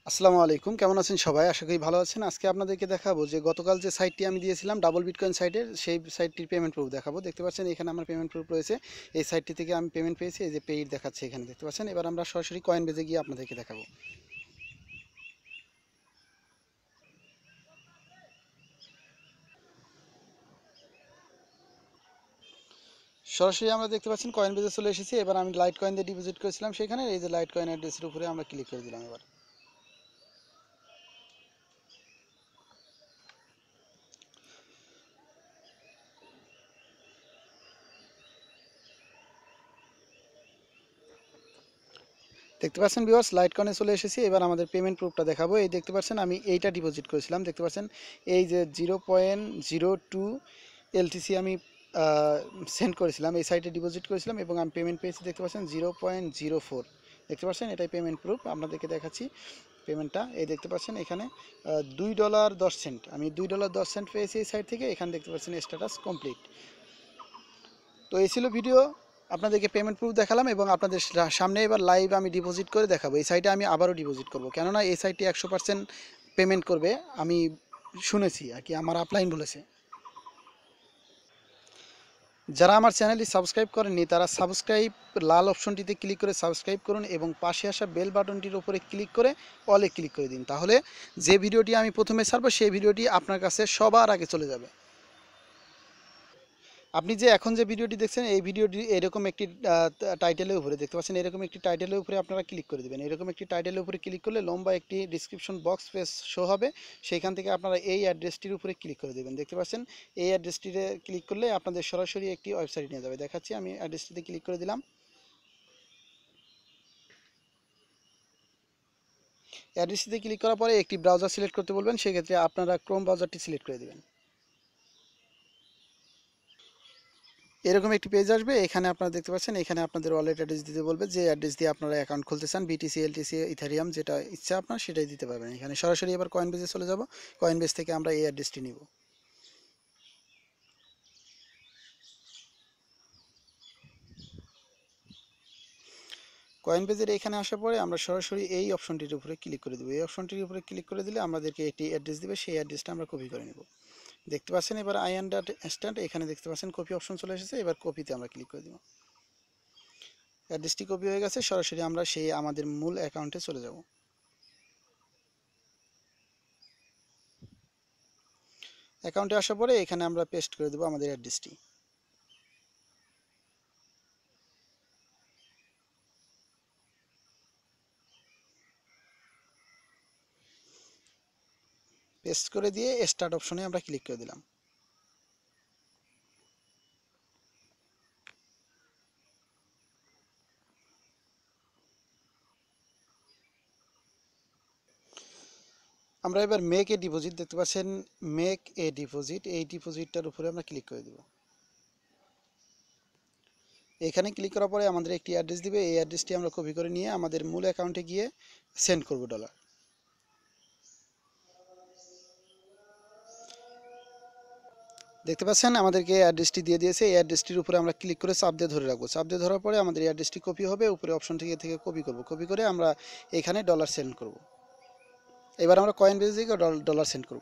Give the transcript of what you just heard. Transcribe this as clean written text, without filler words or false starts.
আসসালামু আলাইকুম, কেমন আছেন সবাই? আশা করি ভালো আছেন। আজকে আপনাদেরকে দেখাবো যে গতকাল যে সাইটটি আমি দিয়েছিলাম ডাবল বিটকয়েন সাইটের, সেই সাইটটির পেমেন্ট প্রুফ দেখাবো। দেখতে পাচ্ছেন এখানে আমার পেমেন্ট প্রুফ রয়েছে। এই সাইটটি থেকে আমি পেমেন্ট পেয়েছি, এই যে পেইড দেখাচ্ছে এখানে দেখতে পাচ্ছেন। এবার আমরা সরাসরি কয়েন বেজে গিয়ে আপনাদেরকে দেখাবো। সরাসরি আমরা দেখতে পাচ্ছেন কয়েন বেজে চলে এসেছি। এবার আমি লাইট কয়েন দিয়ে ডিপোজিট করেছিলাম সেখানে, এই যে লাইট কয়েন অ্যাড্রেসের উপরে আমরা ক্লিক করে দিলাম। এবার দেখতে পাচ্ছেন ভিউয়ার্স, লাইট কয়েনে চলে এসেছি। এবার আমাদের পেমেন্ট প্রুফটা দেখাবো। এই দেখতে পাচ্ছেন আমি এইটা ডিপোজিট করেছিলাম। দেখতে পাচ্ছেন এই যে 0.02 এলটিসি আমি সেন্ড করেছিলাম, এই সাইটে ডিপোজিট করেছিলাম এবং আমি পেমেন্ট পেয়েছি। দেখতে পাচ্ছেন 0.04। দেখতে পাচ্ছেন এটাই পেমেন্ট প্রুফ। আপনাদেরকে দেখাচ্ছি পেমেন্টটা। এই দেখতে পাচ্ছেন এখানে $2.10 আমি $2.10 পেয়েছি এই সাইট থেকে। এখানে দেখতে পাচ্ছেন স্ট্যাটাস কমপ্লিট। তো এই ছিল ভিডিও, আপনাদেরকে পেমেন্ট প্রুফ দেখালাম এবং আপনাদের সামনে এবার লাইভ আমি ডিপোজিট করে দেখাবো। এই সাইটে আমি আবারও ডিপোজিট করব, কেননা এই সাইটটি 100% পেমেন্ট করবে আমি শুনেছি আর কি, আমার আপলাইন বলেছে। যারা আমার চ্যানেলটি সাবস্ক্রাইব করেননি তারা সাবস্ক্রাইব লাল অপশনটিতে ক্লিক করে সাবস্ক্রাইব করুন এবং পাশে আসা বেল বাটনটির উপরে ক্লিক করে অলে ক্লিক করে দিন। তাহলে যে ভিডিওটি আমি প্রথমে ছাড়বো সেই ভিডিওটি আপনার কাছে সবার আগে চলে যাবে। আপনি যে এখন যে ভিডিওটি দেখছেন এই ভিডিওটি এরকম একটি টাইটেলের উপরে দেখতে পাচ্ছেন, এরকম একটি টাইটেলের উপরে আপনারা ক্লিক করে দেবেন। এরকম একটি টাইটেলের উপরে ক্লিক করলে লম্বা একটি ডিসক্রিপশন বক্স পেজ শো হবে, সেইখান থেকে আপনারা এই অ্যাড্রেসটির উপরে ক্লিক করে দেবেন। দেখতে পাচ্ছেন এই অ্যাড্রেসটিতে ক্লিক করলে আপনাদের সরাসরি একটি ওয়েবসাইট নিয়ে যাবে। দেখাচ্ছি, আমি অ্যাড্রেসটিতে ক্লিক করে দিলাম। অ্যাড্রেসটিতে ক্লিক করার পরে একটি ব্রাউজার সিলেক্ট করতে বলবেন, সেক্ষেত্রে আপনারা ক্রোম ব্রাউজারটি সিলেক্ট করে দেবেন। এরকম একটি পেজ আসবে, এখানে আপনারা দেখতে পাচ্ছেন এখানে আপনাদের ওয়ালেট অ্যাড্রেস দিতে বলবে, যে অ্যাড্রেস দিয়ে আপনারা অ্যাকাউন্ট খুলতে চান, বিটিসি, এলটিসি, ইথারিয়াম, যেটা ইচ্ছা আপনার সেটাই দিতে পারবেন। এখানে সরাসরি এবার কয়েন বেজে চলে যাব। কয়েন বেজ থেকে আমরা এই অ্যাড্রেসটি নিব। কয়েন বেজের এখানে আসার পরে আমরা সরাসরি এই অপশনটির উপরে ক্লিক করে দেবো। এই অপশনটির উপরে ক্লিক করে দিলে আমাদেরকে একটি অ্যাড্রেস দিবে, সেই অ্যাড্রেসটা আমরা কপি করে নেব। দেখতে পাচ্ছেন এবার আই আন্ডারস্ট্যান্ড, এখানে দেখতে পাচ্ছেন কপি অপশন চলে এসেছে। এবার কপিতে আমরা ক্লিক করে দেব। অ্যাড্রেসটি কপি হয়ে গেছে, সরাসরি আমরা সেই আমাদের মূল অ্যাকাউন্টে চলে যাব। অ্যাকাউন্টে আসার পরে এখানে আমরা পেস্ট করে দেবো আমাদের অ্যাড্রেসটি। পেস্ট করে দিয়ে স্টার্ট অপশনে আমরা ক্লিক করে দিলাম। আমরা এবার মেক এ ডিপোজিট, দেখতে পাচ্ছেন মেক এ ডিপোজিট, এই ডিপোজিটটার উপরে আমরা ক্লিক করে দেব। এখানে ক্লিক করার পরে আমাদের একটি অ্যাড্রেস দিবে, এই অ্যাড্রেসটি আমরা কপি করে নিয়ে আমাদের মূল অ্যাকাউন্টে গিয়ে সেন্ড করব ডলার। দেখতে পাচ্ছেন আমাদেরকে অ্যাড্রেসটি দিয়ে দিয়েছে। এই অ্যাড্রেসটির উপরে আমরা ক্লিক করে চাপ দিয়ে ধরে রাখবো। চাপ দিয়ে ধরার পরে আমাদের এই অ্যাড্রেসটি কপি হবে, উপরে অপশন থেকে কপি করব। কপি করে আমরা এখানে ডলার সেন্ড করব। এবার আমরা কয়েন বেজে থেকে ডলার সেন্ড করব।